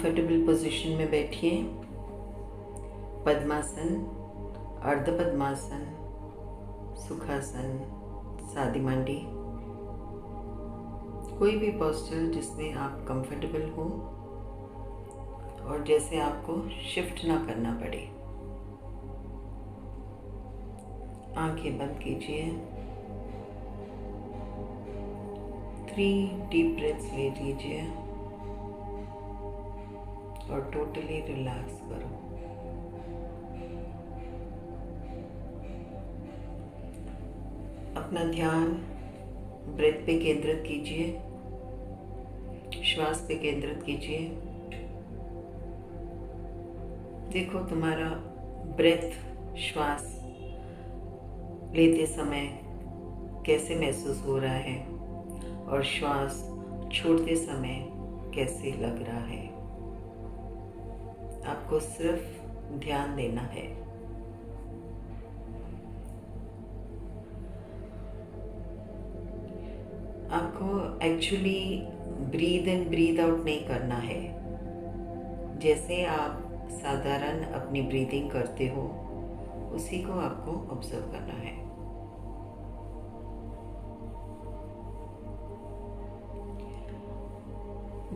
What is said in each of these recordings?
Comfortable position में बैठिए। पद्मासन, अर्ध पद्मासन, सुखासन, सादी मांडी, कोई भी पोस्चर जिसमें आप कंफर्टेबल हो और जैसे आपको शिफ्ट ना करना पड़े। आंखें बंद कीजिए। 3 डीप ब्रेथ्स ले लीजिए और टोटली रिलैक्स करो। अपना ध्यान ब्रेथ पे केंद्रित कीजिए, श्वास पे केंद्रित कीजिए। देखो तुम्हारा ब्रेथ, श्वास लेते समय कैसे महसूस हो रहा है और श्वास छोड़ते समय कैसे लग रहा है। आपको सिर्फ ध्यान देना है। आपको actually breathe in breathe out नहीं करना है। जैसे आप साधारण अपनी ब्रीदिंग करते हो उसी को आपको ऑब्जर्व करना है।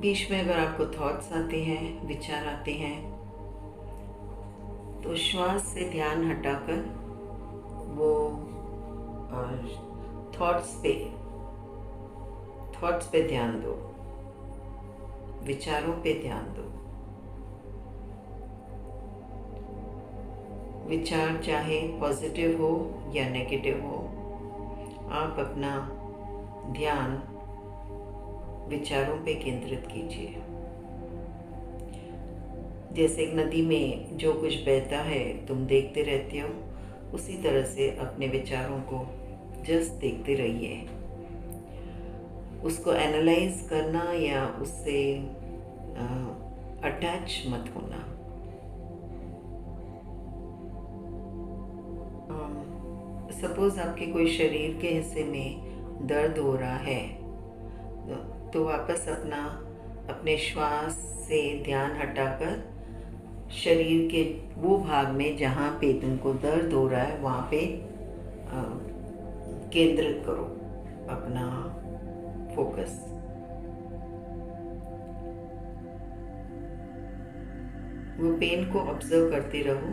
बीच में अगर आपको थॉट्स आते हैं, विचार आते हैं, तो श्वास से ध्यान हटाकर वो थॉट्स पे ध्यान दो, विचारों पे ध्यान दो। विचार चाहे पॉजिटिव हो या नेगेटिव हो, आप अपना ध्यान विचारों पे केंद्रित कीजिए। जैसे एक नदी में जो कुछ बहता है तुम देखते रहते हो, उसी तरह से अपने विचारों को जस्ट देखते रहिए। उसको एनालाइज करना या उससे अटैच मत होना। सपोज आपके कोई शरीर के हिस्से में दर्द हो रहा है, तो वापस अपने श्वास से ध्यान हटाकर शरीर के वो भाग में जहाँ पे तुमको दर्द हो रहा है वहाँ पे केंद्रित करो अपना फोकस। वो पेन को ऑब्जर्व करते रहो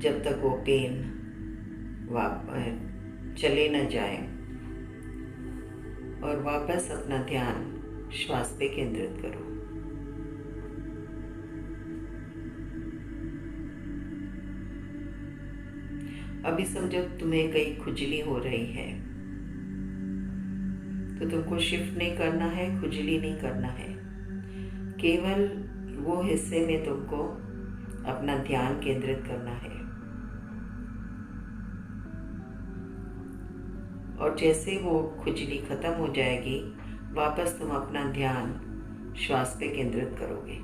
जब तक वो पेन चले न जाए, और वापस अपना ध्यान श्वास पे केंद्रित करो। अभी समझो तुम्हें कहीं खुजली हो रही है, तो तुमको शिफ्ट नहीं करना है, खुजली नहीं करना है। केवल वो हिस्से में तुमको अपना ध्यान केंद्रित करना है। और जैसे वो खुजली खत्म हो जाएगी, वापस तुम अपना ध्यान श्वास पे केंद्रित करोगे।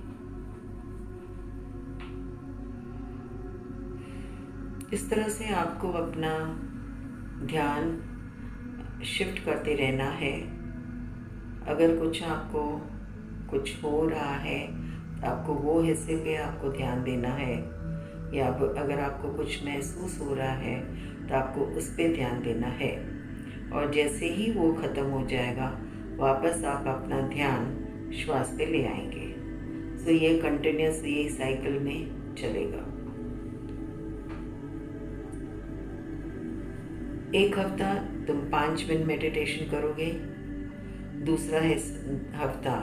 इस तरह से आपको अपना ध्यान शिफ्ट करते रहना है। अगर आपको कुछ हो रहा है, आपको वो हिस्से पे आपको ध्यान देना है, या अगर आपको कुछ महसूस हो रहा है तो आपको उस पे ध्यान देना है। और जैसे ही वो ख़त्म हो जाएगा, वापस आप अपना ध्यान श्वास पे ले आएंगे। सो ये कंटिन्यूस ये साइकिल में चलेगा। एक हफ्ता तुम 5 मिनट मेडिटेशन करोगे, दूसरा हफ्ता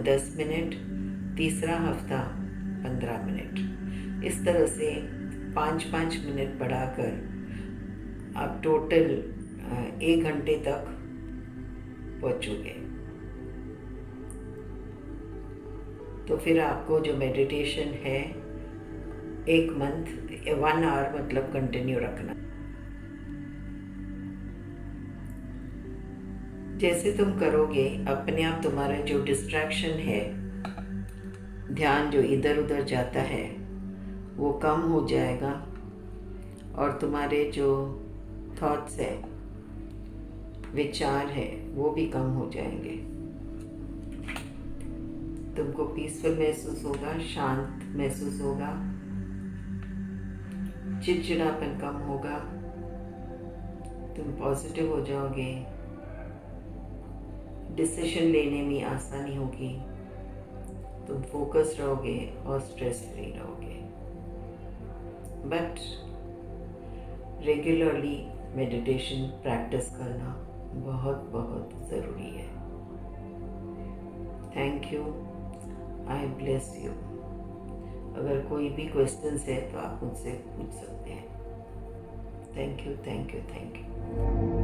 10 मिनट, तीसरा हफ्ता 15 मिनट। इस तरह से 5-5 मिनट बढ़ाकर आप टोटल 1 घंटे तक पहुँचोगे। तो फिर आपको जो मेडिटेशन है 1 आवर मतलब कंटिन्यू रखना। जैसे तुम करोगे, अपने आप तुम्हारा जो डिस्ट्रैक्शन है, ध्यान जो इधर उधर जाता है, वो कम हो जाएगा और तुम्हारे जो थॉट्स है, विचार है, वो भी कम हो जाएंगे। तुमको पीसफुल महसूस होगा, शांत महसूस होगा, चिड़चिड़ापन कम होगा, तुम पॉजिटिव हो जाओगे, डिसीजन लेने में आसानी होगी, तुम फोकस रहोगे और स्ट्रेस फ्री रहोगे। बट रेगुलरली मेडिटेशन प्रैक्टिस करना बहुत बहुत ज़रूरी है। Thank you, I bless you. अगर कोई भी क्वेश्चंस है तो आप मुझसे पूछ सकते हैं। Thank you, thank you, thank you.